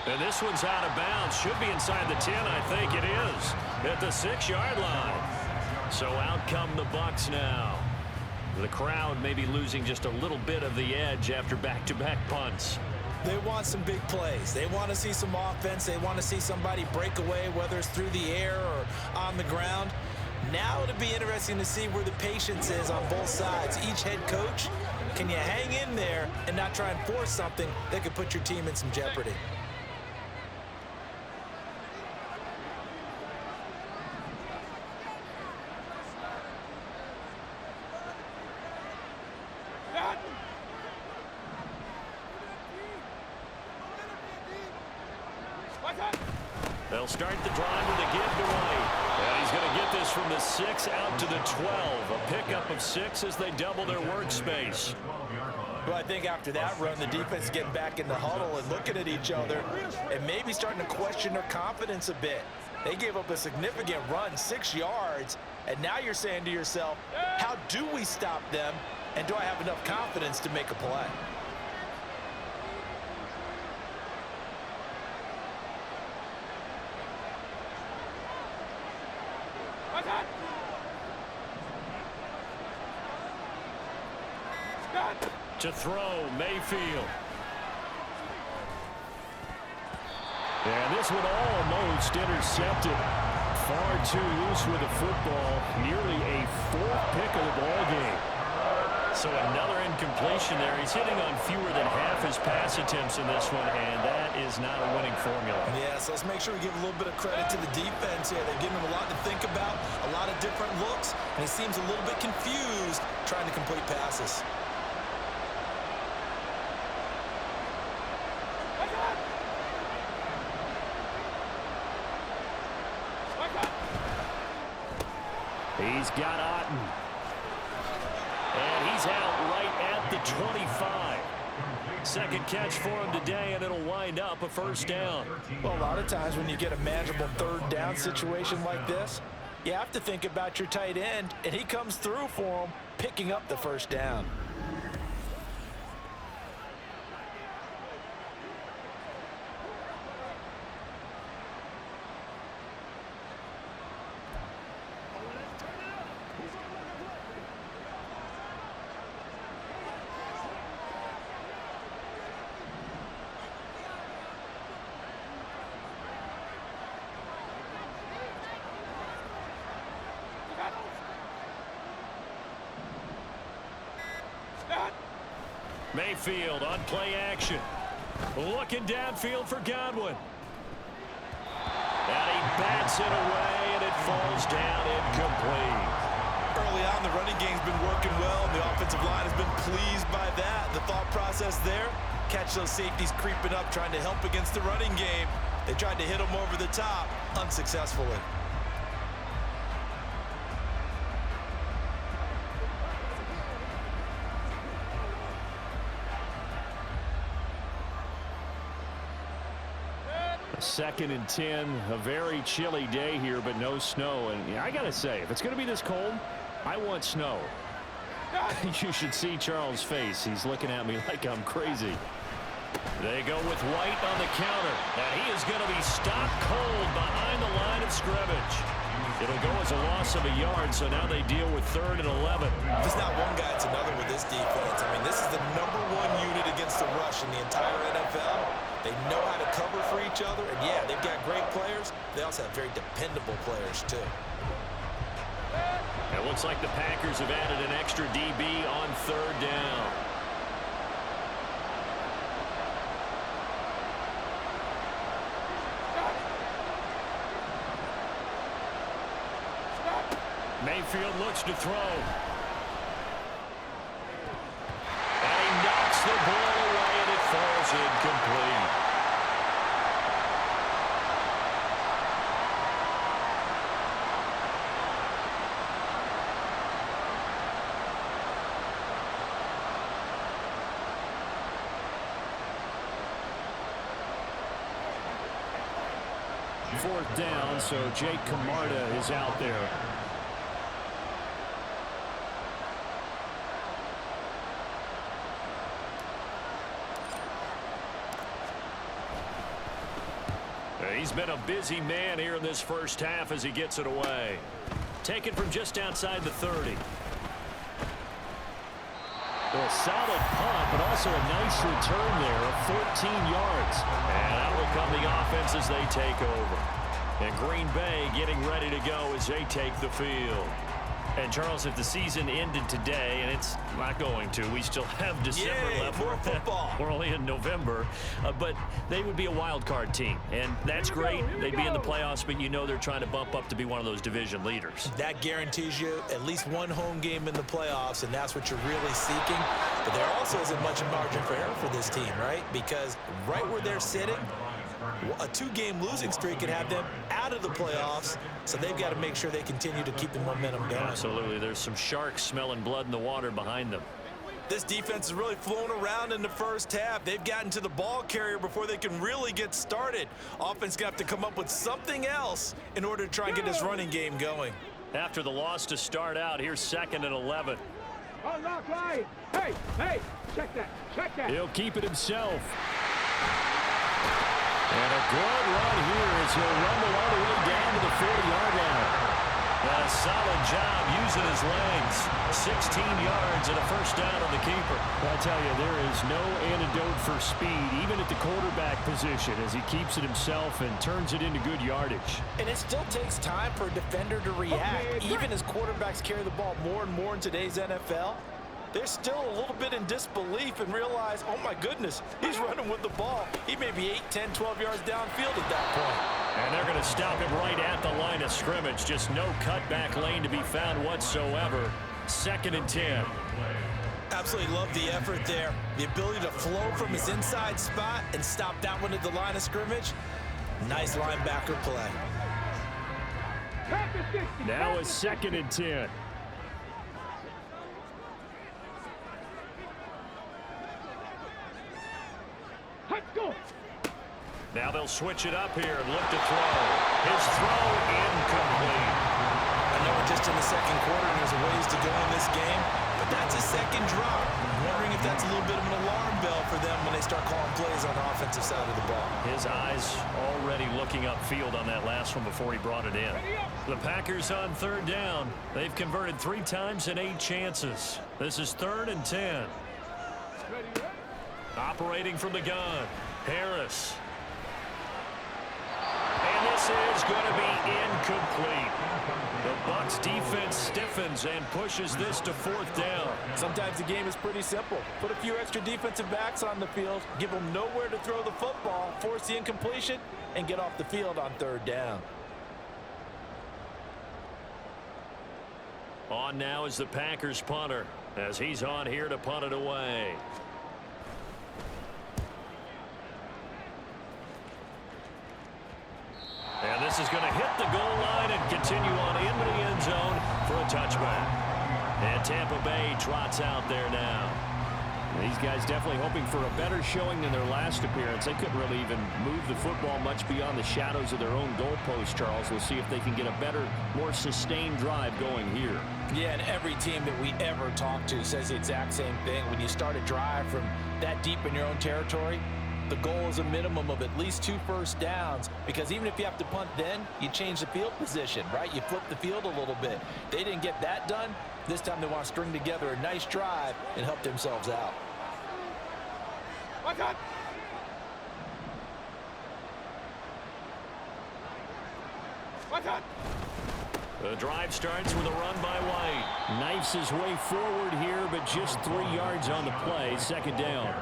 And this one's out of bounds. Should be inside the 10, I think it is. At the 6-yard line. So out come the Bucs now. The crowd may be losing just a little bit of the edge after back-to-back punts. They want some big plays. They want to see some offense. They want to see somebody break away, whether it's through the air or on the ground. Now it'll be interesting to see where the patience is on both sides. Each head coach, can you hang in there and not try and force something that could put your team in some jeopardy? They'll start the drive with a give to White. And he's going to get this from the 6 out to the 12. A pickup of 6 as they double their workspace. Well, I think after that run, the defense is getting back in the huddle and looking at each other and maybe starting to question their confidence a bit. They gave up a significant run, 6 yards, and now you're saying to yourself, how do we stop them, and do I have enough confidence to make a play? To throw, Mayfield. And this one almost intercepted. Far too loose with the football. Nearly a 4th pick of the ball game. So another incompletion there. He's hitting on fewer than half his pass attempts in this one, and that is not a winning formula. Yeah, so let's make sure we give a little bit of credit to the defense here. They're giving him a lot to think about, a lot of different looks, and he seems a little bit confused trying to complete passes. He's got Otten. And he's out right at the 25. Second catch for him today, and it'll wind up a first down. Well, a lot of times when you get a manageable third down situation like this, you have to think about your tight end, and he comes through for him, picking up the first down. Mayfield on play action. Looking downfield for Godwin. And he bats it away, and it falls down incomplete. Early on, the running game's been working well, and the offensive line has been pleased by that. The thought process there, catch those safeties creeping up, trying to help against the running game. They tried to hit them over the top, unsuccessfully. Second and 10, a very chilly day here, but no snow. And I got to say, if it's going to be this cold, I want snow. You should see Charles' face. He's looking at me like I'm crazy. They go with White on the counter, and he is going to be stopped cold behind the line of scrimmage. It'll go as a loss of a yard, so now they deal with 3rd and 11. If it's not one guy, it's another with this defense. I mean, this is the #1 unit against the rush in the entire NFL. They know how to cover for each other, and yeah, they've got great players. They also have very dependable players, too. It looks like the Packers have added an extra DB on 3rd down. Mayfield looks to throw. And he knocks the ball away, and it falls incomplete. Fourth down, so Jake Camarda is out there. He's been a busy man here in this first half as he gets it away. Taken from just outside the 30. A solid punt, but also a nice return there of 14 yards. And out will come the offense as they take over. And Green Bay getting ready to go as they take the field. And, Charles, if the season ended today, and it's not going to, we still have December left. More football. We're only in November. But they would be a wild card team. And that's great. They'd be in the playoffs, but you know they're trying to bump up to be one of those division leaders. That guarantees you at least one home game in the playoffs, and that's what you're really seeking. But there also isn't much margin for error for this team, right? Because right where they're sitting, a 2-game losing streak could have them out of the playoffs, so they've got to make sure they continue to keep the momentum going. Absolutely. There's some sharks smelling blood in the water behind them. This defense is really flown around in the first half. They've gotten to the ball carrier before they can really get started. Offense got to come up with something else in order to try and get this running game going. After the loss to start out, here's 2nd and 11. Oh, knock line. Hey, check that. He'll keep it himself. And a good run here as he'll rumble all the way down to the 40-yard line. And a solid job using his legs. 16 yards and a first down on the keeper. I tell you, there is no antidote for speed, even at the quarterback position, as he keeps it himself and turns it into good yardage. And it still takes time for a defender to react. Even as quarterbacks carry the ball more and more in today's NFL, they're still a little bit in disbelief and realize, oh my goodness, he's running with the ball. He may be 8, 10, 12 yards downfield at that point. And they're going to stop him right at the line of scrimmage. Just no cutback lane to be found whatsoever. 2nd and 10. Absolutely love the effort there. The ability to flow from his inside spot and stop that one at the line of scrimmage. Nice linebacker play. Now it's 2nd and 10. Now they'll switch it up here and look to throw. His throw incomplete. I know we're just in the second quarter and there's a ways to go in this game, but that's a second drop. I'm wondering if that's a little bit of an alarm bell for them when they start calling plays on the offensive side of the ball. His eyes already looking upfield on that last one before he brought it in. The Packers on 3rd down. They've converted 3 times in 8 chances. This is 3rd and 10. Operating from the gun, Harris. And this is going to be incomplete. The Bucs defense stiffens and pushes this to 4th down. Sometimes the game is pretty simple. Put a few extra defensive backs on the field, give them nowhere to throw the football, force the incompletion, and get off the field on 3rd down. On now is the Packers punter as he's on here to punt it away. And this is going to hit the goal line and continue on into the end zone for a touchback. And Tampa Bay trots out there now. These guys definitely hoping for a better showing than their last appearance. They couldn't really even move the football much beyond the shadows of their own goalpost, Charles. We'll see if they can get a better, more sustained drive going here. Yeah, and every team that we ever talk to says the exact same thing. When you start a drive from that deep in your own territory, the goal is a minimum of at least 2 first downs, because even if you have to punt then, you change the field position, right? You flip the field a little bit. They didn't get that done. This time they want to string together a nice drive and help themselves out. The drive starts with a run by White. Knifes his way forward here, but just 3 yards on the play. 2nd down.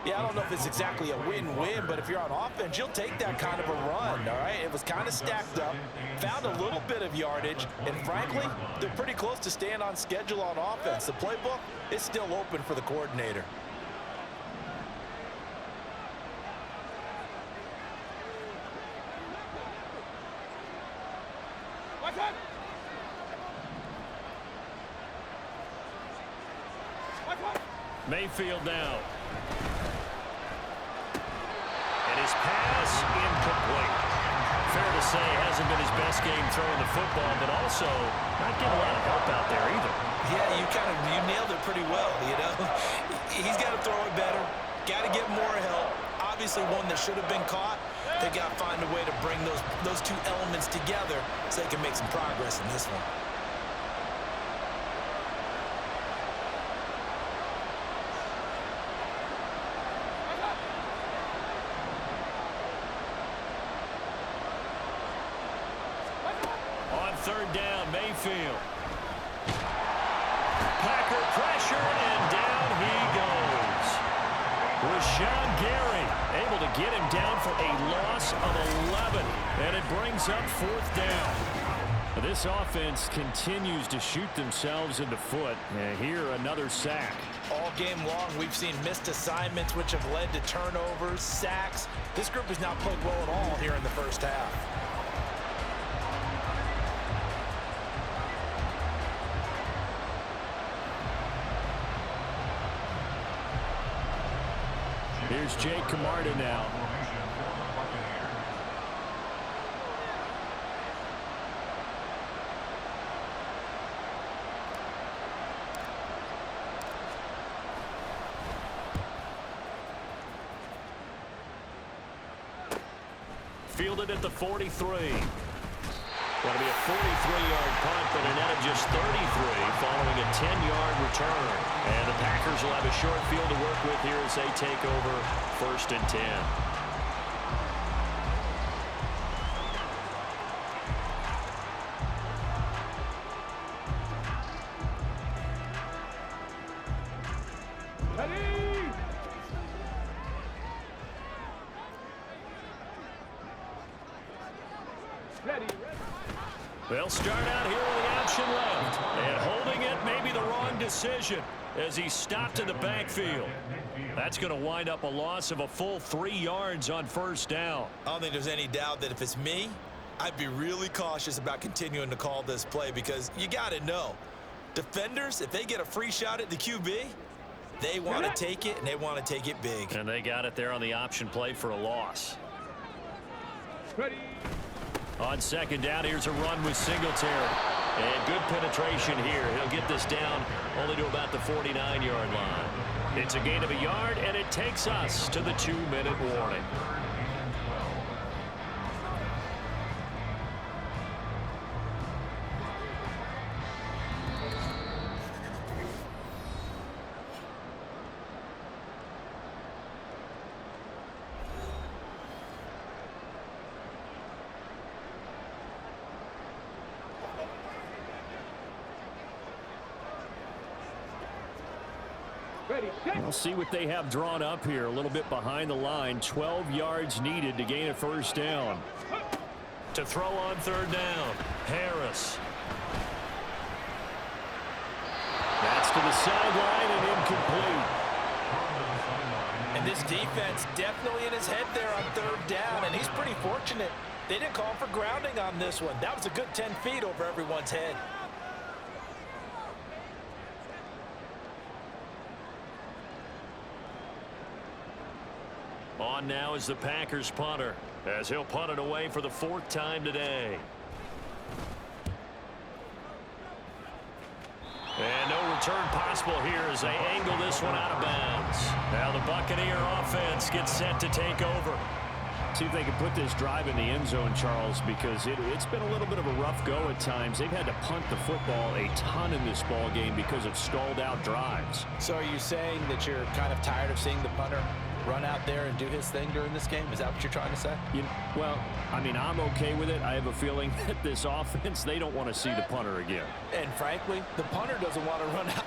Yeah, I don't know if it's exactly a win-win, but if you're on offense, you'll take that kind of a run, all right? It was kind of stacked up, found a little bit of yardage, and frankly, they're pretty close to staying on schedule on offense. The playbook is still open for the coordinator. Mayfield now. And his pass incomplete. Fair to say, hasn't been his best game throwing the football, but also not getting a lot of help out there either. Yeah, you nailed it pretty well, you know. He's got to throw it better, got to get more help. Obviously one that should have been caught, They got to find a way to bring those two elements together so they can make some progress in this one. On third down, Mayfield. Packer pressure, and down he goes. Rashawn Gary able to get him down for a loss of 11, and it brings up fourth down. This offense continues to shoot themselves in the foot, and here another sack. All game long, we've seen missed assignments, which have led to turnovers, sacks. This group has not played well at all here in the first half. Here's Jake Camarda now. Fielded at the 43. Going to be a 43-yard punt, but a net of just 33 following a 10-yard return. And the Packers will have a short field to work with here as they take over first and 10. They'll start out here with the option left. And holding it may be the wrong decision as he stopped in the backfield. That's going to wind up a loss of a full 3 yards on first down. I don't think there's any doubt that if it's me, I'd be really cautious about continuing to call this play because you got to know, defenders, if they get a free shot at the QB, they want to take it, and they want to take it big. And they got it there on the option play for a loss. Ready. On second down, here's a run with Singletary. And good penetration here. He'll get this down only to about the 49-yard line. It's a gain of a yard, and it takes us to the 2-minute warning. We'll see what they have drawn up here. A little bit behind the line. 12 yards needed to gain a first down. To throw on third down, Harris. That's to the sideline and incomplete. And this defense definitely in his head there on third down, and he's pretty fortunate. They didn't call for grounding on this one. That was a good 10 feet over everyone's head. On now is the Packers punter, as he'll punt it away for the 4th time today. And no return possible here as they angle this one out of bounds. Now the Buccaneer offense gets set to take over. See if they can put this drive in the end zone, Charles, because it's been a little bit of a rough go at times. They've had to punt the football a ton in this ball game because of stalled out drives. So are you saying that you're kind of tired of seeing the punter run out there and do his thing during this game? Is that what you're trying to say? Well, I mean, I'm okay with it. I have a feeling that this offense, they don't want to see the punter again. And frankly, the punter doesn't want to run out.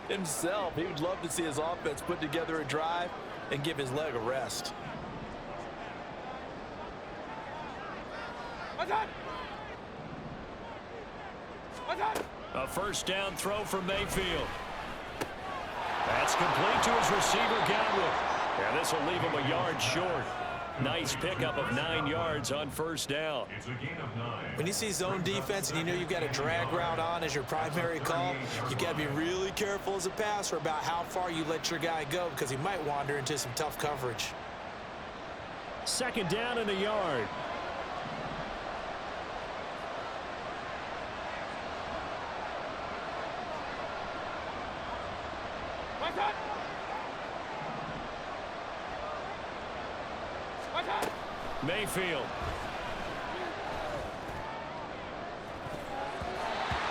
himself. He would love to see his offense put together a drive and give his leg a rest. A first down throw from Mayfield. That's complete to his receiver, Godwin. And this will leave him a yard short. Nice pickup of 9 yards on first down. When you see zone defense and you know you've got a drag route on as your primary call, you got to be really careful as a passer about how far you let your guy go because he might wander into some tough coverage. Second down and a yard. Mayfield.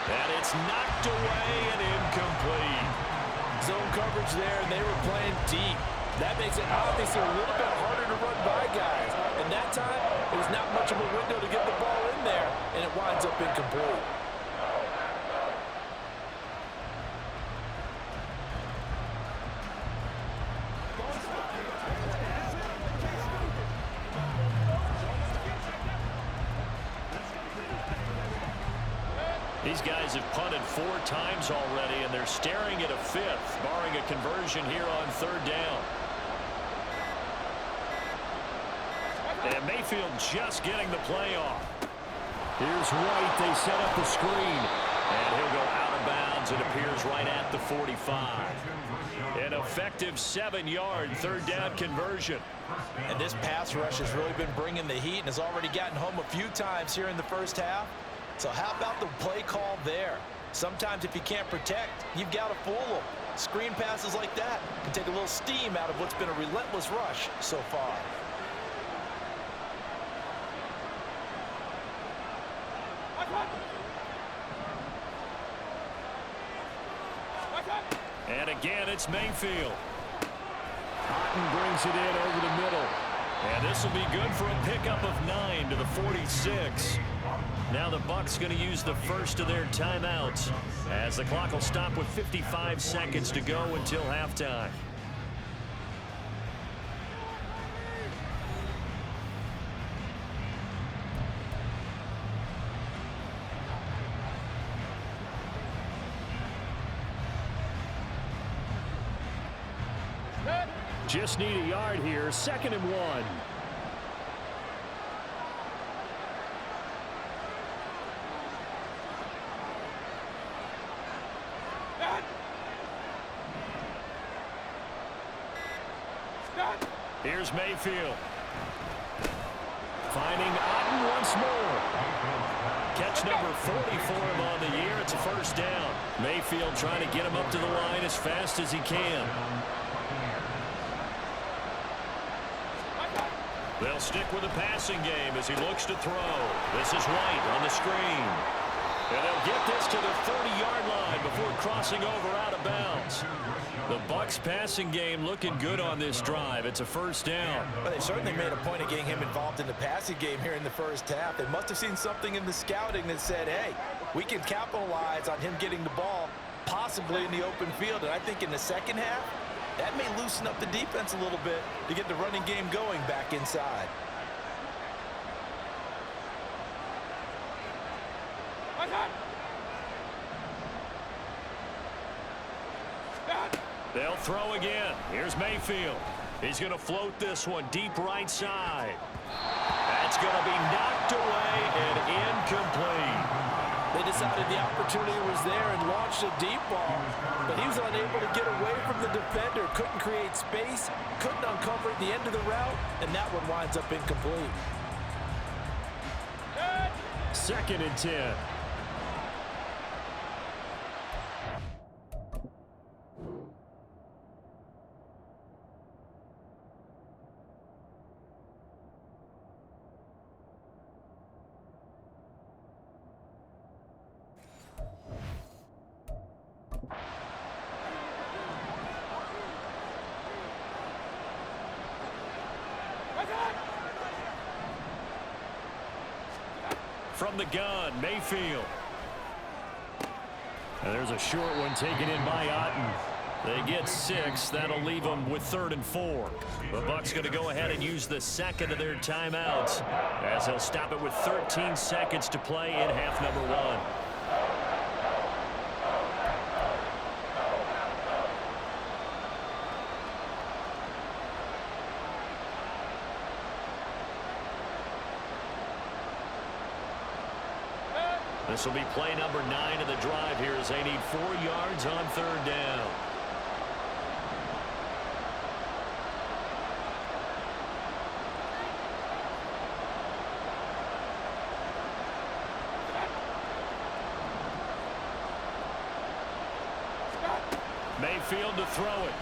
And it's knocked away and incomplete. Zone coverage there, and they were playing deep. That makes it obviously a little bit harder to run by guys. And that time, it was not much of a window to get the ball in there, and it winds up incomplete. These guys have punted 4 times already, and they're staring at a 5th, barring a conversion here on third down. And Mayfield just getting the play off. Here's White. They set up the screen. And he'll go out of bounds. It appears right at the 45. An effective 7-yard third down conversion. And this pass rush has really been bringing the heat and has already gotten home a few times here in the first half. So how about the play call there? Sometimes if you can't protect, you've got to fool them. Screen passes like that can take a little steam out of what's been a relentless rush so far. And again, it's Mayfield. Otten brings it in over the middle. And this will be good for a pickup of 9 to the 46. Now the Bucs going to use the first of their timeouts as the clock will stop with 55 seconds to go until halftime. Just need a yard here. 2nd and 1. Here's Mayfield. Finding Otten once more. Catch number 40 for him on the year. It's a first down. Mayfield trying to get him up to the line as fast as he can. They'll stick with the passing game as he looks to throw. This is White on the screen. And they'll get this to the 30-yard line before crossing over out of bounds. The Bucs passing game looking good on this drive. It's a first down. Well, they certainly made a point of getting him involved in the passing game here in the first half. They must have seen something in the scouting that said, hey, we can capitalize on him getting the ball possibly in the open field. And I think in the second half, that may loosen up the defense a little bit to get the running game going back inside. They'll throw again. Here's Mayfield. He's going to float this one deep right side. That's going to be knocked away and incomplete. They decided the opportunity was there and launched a deep ball, but he was unable to get away from the defender, couldn't create space, couldn't uncover the end of the route, and that one winds up incomplete. 2nd and 10. From the gun, Mayfield. And there's a short one taken in by Otten. They get 6. That'll leave them with 3rd and 4. The Bucs going to go ahead and use the second of their timeouts as they'll stop it with 13 seconds to play in half number 1. This will be play number 9 of the drive here as they need 4 yards on 3rd down. Mayfield to throw it.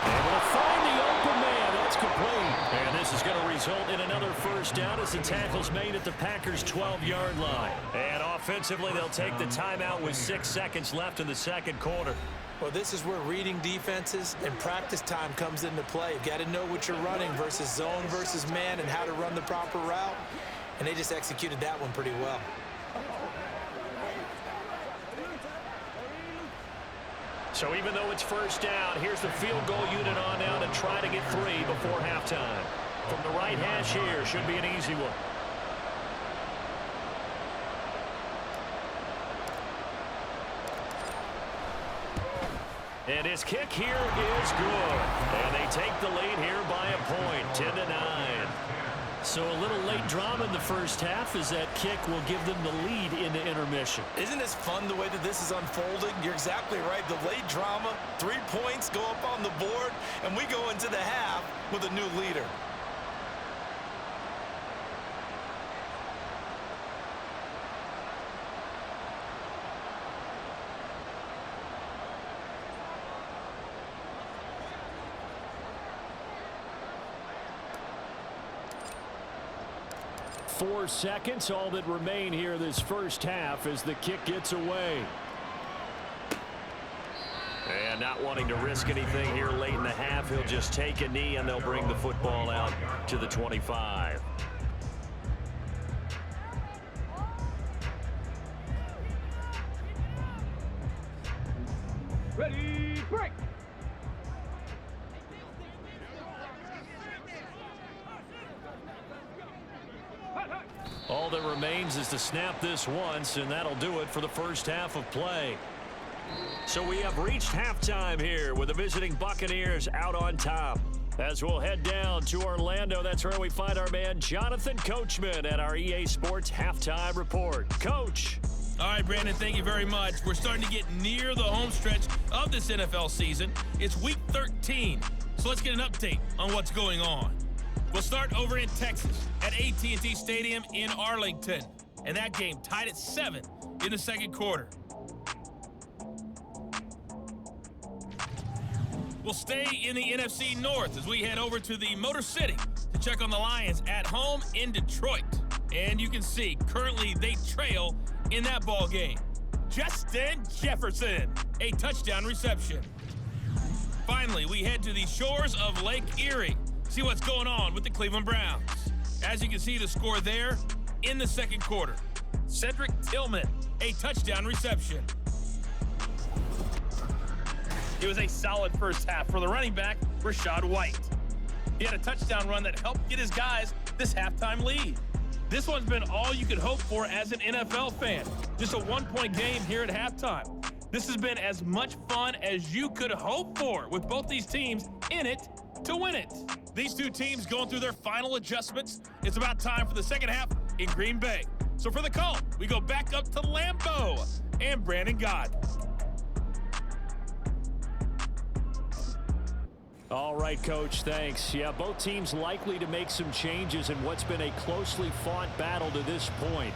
Able to find the open man. That's complete. And this is going to result in another first down as the tackle's made at the Packers' 12-yard line. And offensively, they'll take the timeout with 6 seconds left in the second quarter. Well, this is where reading defenses and practice time comes into play. You've got to know what you're running versus zone versus man and how to run the proper route. And they just executed that one pretty well. So even though it's first down, here's the field goal unit on now to try to get 3 before halftime. From the right hash here, should be an easy one. And his kick here is good. And they take the lead here by a point, 10-9. So a little late drama in the first half as that kick will give them the lead into intermission. Isn't this fun the way that this is unfolding? You're exactly right. The late drama, 3 points go up on the board, and we go into the half with a new leader. Four seconds, all that remain here this first half as the kick gets away. And not wanting to risk anything here late in the half, he'll just take a knee and they'll bring the football out to the 25. Ready, break! All that remains is to snap this once, and that'll do it for the first half of play. So we have reached halftime here with the visiting Buccaneers out on top. As we'll head down to Orlando, that's where we find our man Jonathan Coachman at our EA Sports Halftime Report. Coach. All right, Brandon, thank you very much. We're starting to get near the home stretch of this NFL season. It's Week 13, so let's get an update on what's going on. We'll start over in Texas at AT&T Stadium in Arlington. And that game tied at 7 in the second quarter. We'll stay in the NFC North as we head over to the Motor City to check on the Lions at home in Detroit. And you can see currently they trail in that ball game. Justin Jefferson, a touchdown reception. Finally, we head to the shores of Lake Erie. See what's going on with the Cleveland Browns. As you can see, the score there in the second quarter. Cedric Tillman, a touchdown reception. It was a solid first half for the running back, Rachaad White. He had a touchdown run that helped get his guys this halftime lead. This one's been all you could hope for as an NFL fan. Just a one-point game here at halftime. This has been as much fun as you could hope for with both these teams in it to win it. These two teams going through their final adjustments. It's about time for the second half in Green Bay. So for the call, we go back up to Lambeau and Brandon Gott. All right, Coach, thanks. Yeah, both teams likely to make some changes in what's been a closely fought battle to this point.